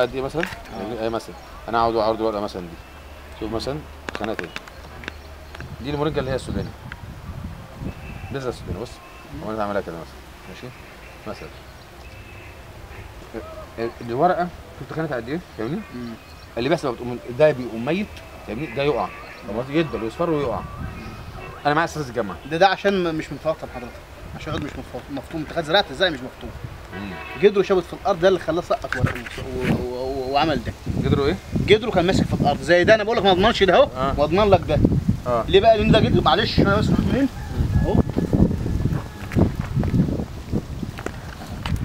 قد ايه مثلا؟ ايه مثلا؟ انا عاوز اعرض ورقه مثلا دي. شوف مثلا خانات ايه. دي المورينجا اللي هي السوداني. بذره السوداني بص. هو انا بعملها كده مثلا. ماشي؟ مثلا. الورقه شفت خانتها قد ايه؟ فاهمني؟ اللي بيحصل ده بيقوم ميت فاهمني؟ ده يقع. يدبل ويصفر ويقع. انا معايا استاذ الجامعه. ده عشان مش متفطم حضرتك. عشان قد مش مفطوم. انت خدت زرعت ازاي مش مفطوم؟ جدره شابط في الارض ده اللي خلاه سقط وعمل ده. جدره ايه؟ جدره كان ماسك في الارض زي ده. انا بقول لك ما اضمنش ده اهو واضمن لك ده. ليه بقى؟ لان ده جدره معلش انا بس منين اهو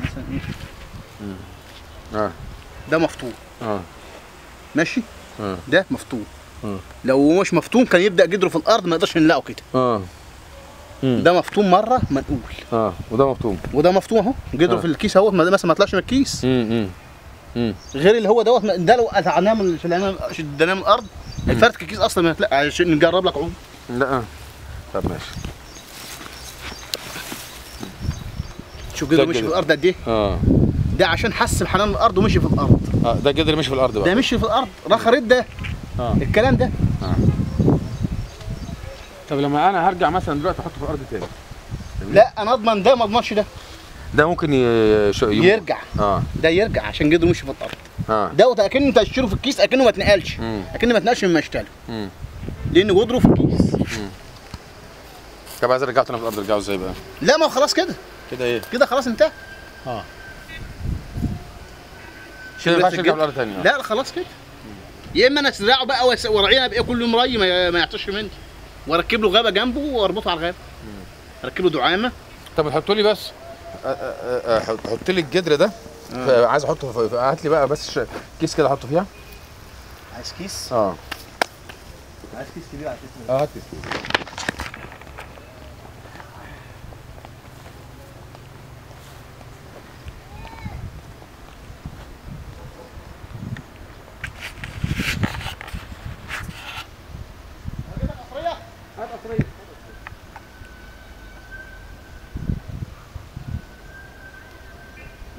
مثلا ايه ده مفطوم ماشي ده مفطوم لو مش مفطوم كان يبدا جدره في الارض ما نقدرش نلاقه كده ده مفطوم مره منقول وده مفطوم اهو جدره في الكيس اهو مثلا ما طلعش من الكيس غير اللي هو دوت ده لو قطعناه من شدناه من الارض هيفرتك الكيس اصلا ما هتلاقي عشان نجرب لك عود. لا طب ماشي. شوف جدره مشي في الارض قد ايه؟ ده عشان حس بحنان الارض ومشي في الارض. ده الجدر مشي في الارض بقى. ده مشي في الارض رخرت ده الكلام ده. طب لما انا هرجع مثلا دلوقتي احطه في الارض تاني لا انا اضمن ده ما اضمنش ده ممكن يرجع. ده يرجع عشان جدره مشي في الارض. ده اكن انت تشتريه في الكيس اكنه ما اتنقلش. اكنه ما اتنقلش من مشتله لان جدره في الكيس. طب عايز ارجعه تاني في الارض ارجعه ازاي بقى؟ لا ما خلاص كده ايه؟ كده خلاص انتهى. كده ما ينفعش ارجع في الارض تاني. لا خلاص كده. يا اما انا ازرعه بقى وارعيه بقى كل يوم ري ما يعطش مني واركب له غابه جنبه واربطه على الغابه. اركب له دعامه. طب حط لي بس حط لي الجدر ده. عايز احطه هات لي بقى بس كيس كده احطه فيها. عايز كيس؟ عايز كيس كبير على كيس. هات كيس كبير.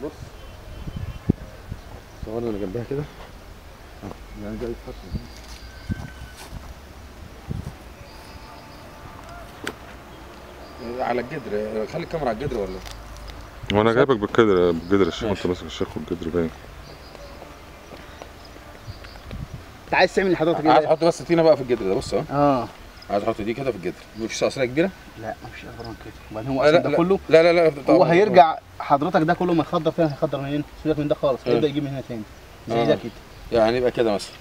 بص صورنا اللي جنبها كده يعني ده يتحط على الجدر. خلي الكاميرا على الجدر ولا هو انا جايبك بالجدر الشيخ وانت ماسك الشيخ والجدر باين. انت عايز تعمل لحضرتك ايه؟ عايز احط بس طينه بقى في الجدر ده بص اهو. عايز احط دي كده في الجدر. مفيش قصريه كبيره؟ لا مفيش اكبر من كده. وبعدين هو اصلا ده كله لا هو هيرجع حضرتك ده كله ما يخضر فين هيخضر منين؟ سيبك من ده خالص هيبدا يجيب من هنا تاني زي ده كده. يعني يبقى كده مثلا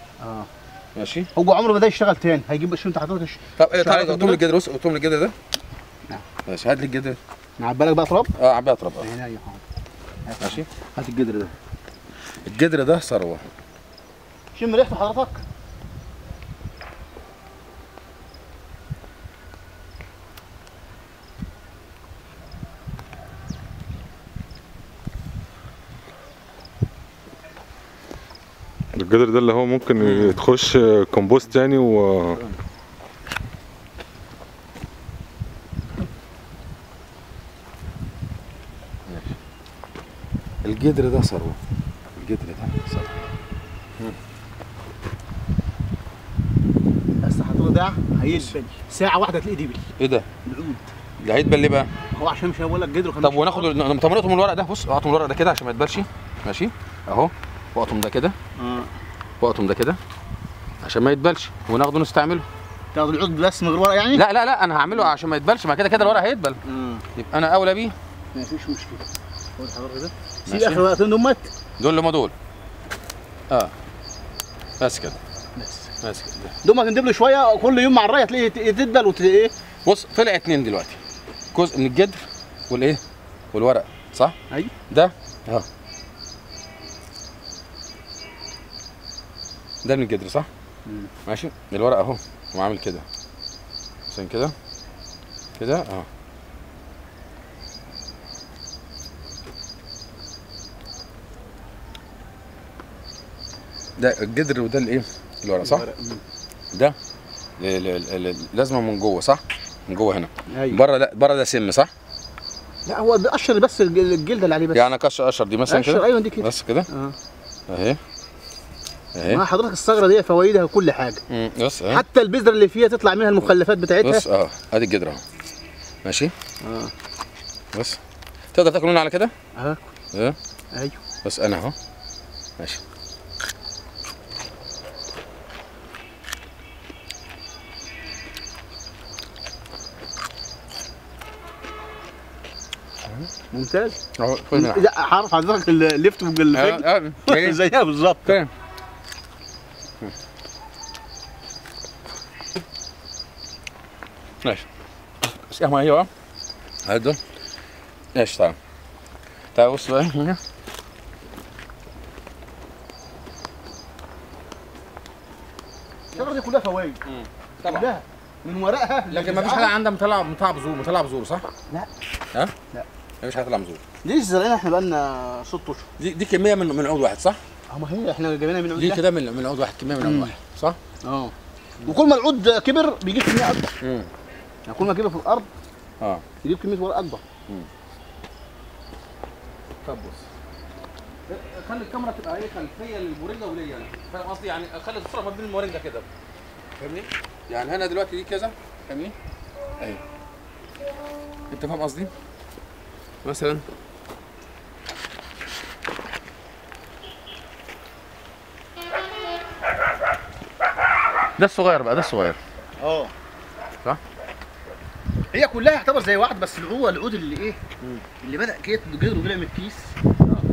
ماشي. هو عمره ما ده يشتغل تاني هيجيب انت حضرتك. طب تعالى قطم الجدر بص قطم الجدر ده. ماشي هات لي الجدر. نعبي لك بقى تراب؟ عبيها تراب هنا ايوه ماشي. هات الجدر ده. الجدر ده ثروه. شم ريحته حضرتك. الجدر ده اللي هو ممكن تخش كومبوست تاني الجدر ده ثروه. الجدر ده ثروه. بس حضرتك ده هيدبل ساعه واحده تلاقيه دبل. ايه ده؟ العود ده هيدبل ليه بقى؟ هو عشان مش هقول لك جدره. طب وناخد نقطم من الورق ده. بص اقطم الورق ده كده عشان ما يدبلش. ماشي اهو واقطم ده كده واقطم ده كده عشان ما يدبلش وناخده نستعمله. تاخد العود بس من غير ورق يعني؟ لا انا هعمله عشان ما يدبلش. ما كده الورق هيدبل. يبقى انا اولى بيه. مفيش مشكله. خد حضرتك ده سيب اخر ورقتين دول دول اللي هم دول. بس كده بس كده. دول ما تندب له شويه كل يوم مع الري هتلاقيه تدبل ايه. بص طلع اتنين دلوقتي. جزء من الجدر والايه والورق صح؟ ايوه ده ده من الجدر صح؟ ماشي. الورق اهو وعامل كده عشان كده كده ده الجدر وده الايه؟ الورق صح؟ ده لازمه من جوه صح؟ من جوه هنا. أيوة. بره ده سم صح؟ لا هو بيقشر بس الجلد اللي عليه بس. يعني اقشر دي مثلا كده. ايوه دي كده بس كده اهي اهي. ما حضرتك الثغره دي فوائدها كل حاجه. بص حتى البذره اللي فيها تطلع منها المخلفات بتاعتها. بص ادي الجدره اهو. ماشي. بص تقدر تاكل منها على كده؟ ايوه. بس انا اهو. ماشي. ممتاز. اهو لا عارف حضرتك الليفت والفجر زيها بالظبط. ماشي. بس اهو ايوه هدول. ايش تعال بص بقى هنا. الشجره دي كلها فوائد. طبعا. كلها من ورقها. لكن ما فيش حاجه عندها مطلع بذور صح؟ لا. ها؟ لا. ما فيش حاجه تطلع بذور. ليش زرعنا احنا بقالنا 6 اشهر. دي كميه من عود واحد صح؟ ما هي احنا جايبينها من عود. دي كده من عود واحد، كميه من عود واحد صح؟ وكل ما العود كبر بيجيب كميه اكبر. يعني كل ما كبر في الارض يجيب كميه ورق اكبر. طب بص خلي الكاميرا تبقى ايه خلفيه للمورينجا وليا انا، فاهم قصدي؟ يعني خلي الصوره ما بين المورينجا كده، فاهمني؟ يعني انا دلوقتي دي كذا، فاهمني؟ اهي انت فاهم قصدي؟ مثلا ده الصغير بقى، ده الصغير صح؟ هي كلها يعتبر زي واحد، بس العود اللي ايه؟ اللي بدا كده جدر وطلع من الكيس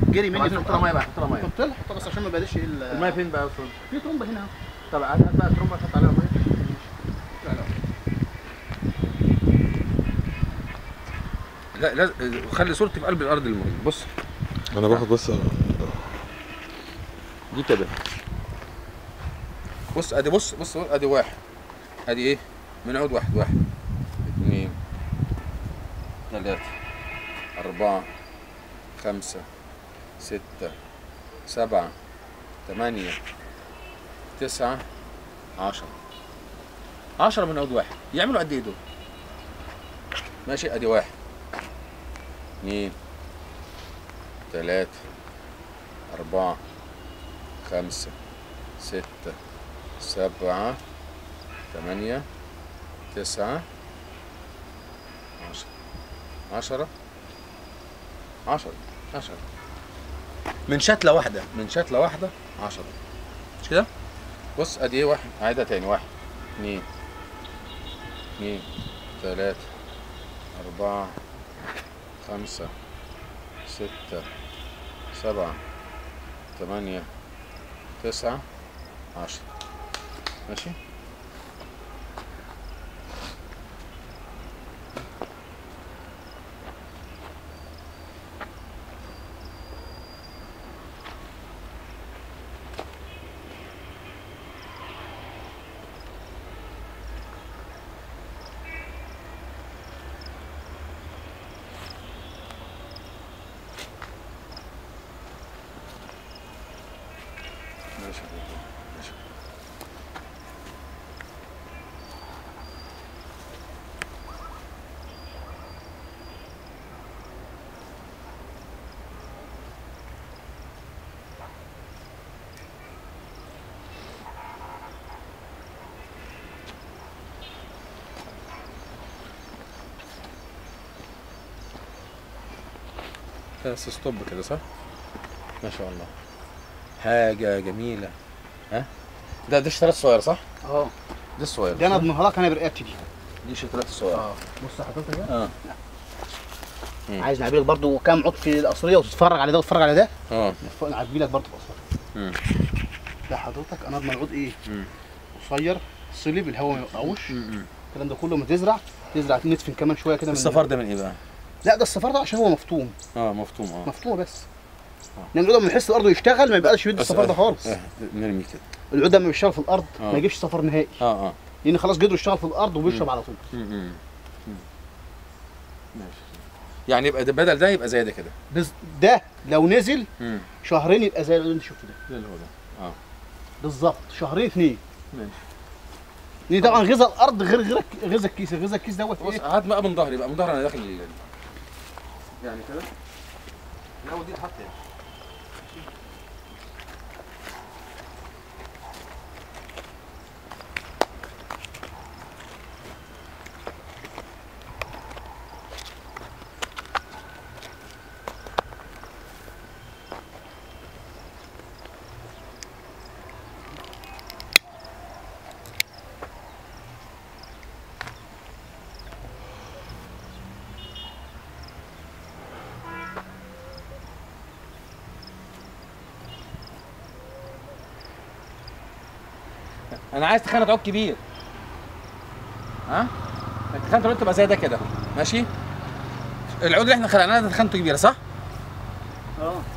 جري مني. حط لها ميه بقى، حط لها ميه. حط لها بس عشان ما بلاش الميه فين بقى اصلا؟ في طرمبه هنا اهو. طب هات بقى الترمبه تحط عليها ميه. لا لا خلي صورتي في قلب الارض المهم. بص انا باخد بس دي كده. بص ادي بص ادي واحد، ادي ايه؟ من عود واحد، 1 2 3 4 5 6 7 8 9 10 من عود واحد. يعملوا قد ايه دول؟ ماشي. ادي 1 2 3 4 5 6 7 8 9 10 من شتلة واحدة، 10 مش كده؟ بص ادي ايه؟ 1 عايدها تاني، 1 2 3 4 5 6 7 8 9 10 ماشي. بس ستوب كده صح؟ ما شاء الله حاجة جميلة. ها؟ ده الشتلات الصغيرة صح؟ ده الصغير. ده انا اضمنها لك انا برقبتي دي الشتلات الصغيرة. بص حضرتك ده. عايز نعبي لك برضه كام عود في القصرية وتتفرج على ده وتتفرج على ده. نعبي لك برضه القصرية. ده حضرتك انا اضمن عود ايه؟ قصير صلب الهواء ما يوقعوش. الكلام ده كله ما تزرع ندفن كمان شويه كده. الصفار ده من ايه بقى؟ لا ده الصفار ده عشان هو مفطوم. مفطوم. مفطوم بس. لما العود لما يحس الارض يشتغل ما يبقاش يدي الصفار ده خالص. نرمي كده. العود لما بيشتغل في الارض ما يجيبش صفار نهائي. لان خلاص جدره اشتغل في الارض وبيشرب على طول. ماشي. يعني يبقى بدل ده يبقى زي ده كده. ده لو نزل شهرين يبقى زي اللي انت شفته ده. زي اللي هو ده. بالظبط شهرين 2. ماشي. لان طبعا غذاء الارض غير غذاء الكيس، غذاء الكيس دوت بص هات بقى من ظهري بقى، من ظهري انا داخل يعني كده. لا ودي اتحط يعني. انا عايز تخانه عود كبير. ها؟ تخانه العود تبقى زي ده كده، ماشي؟ العود اللي احنا خلقناه ده تخانته كبيره صح؟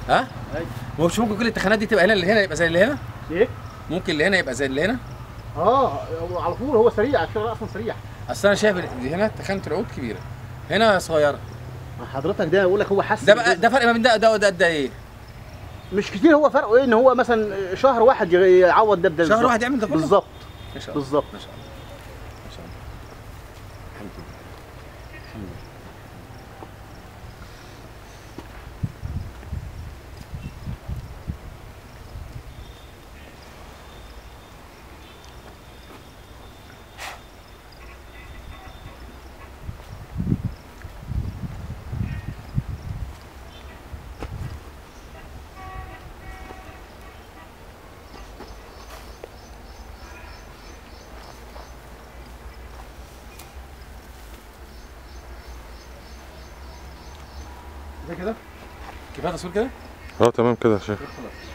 ها؟ ايوه. هو مش ممكن كل التخانات دي تبقى هنا، اللي هنا يبقى زي اللي هنا؟ ايه؟ ممكن اللي هنا يبقى زي اللي هنا؟ هو على طول هو سريع، الشغل اصلا سريع. اصل انا شايف دي هنا تخانه العود كبيره، هنا صغيره. حضرتك ده بقول لك هو حس ده بقى ده فرق ما بين ده وده قد ايه؟ مش كتير، هو فرقه ايه؟ ان هو مثلا شهر واحد يعوض ده بده. شهر واحد يعمل ده كله؟ بالظبط. ما شاء الله بالظبط. ما شاء الله ما شاء الله. الحمد لله الحمد لله. ده كده كفايه تصوير كده؟ تمام كده يا شيخ. خلاص.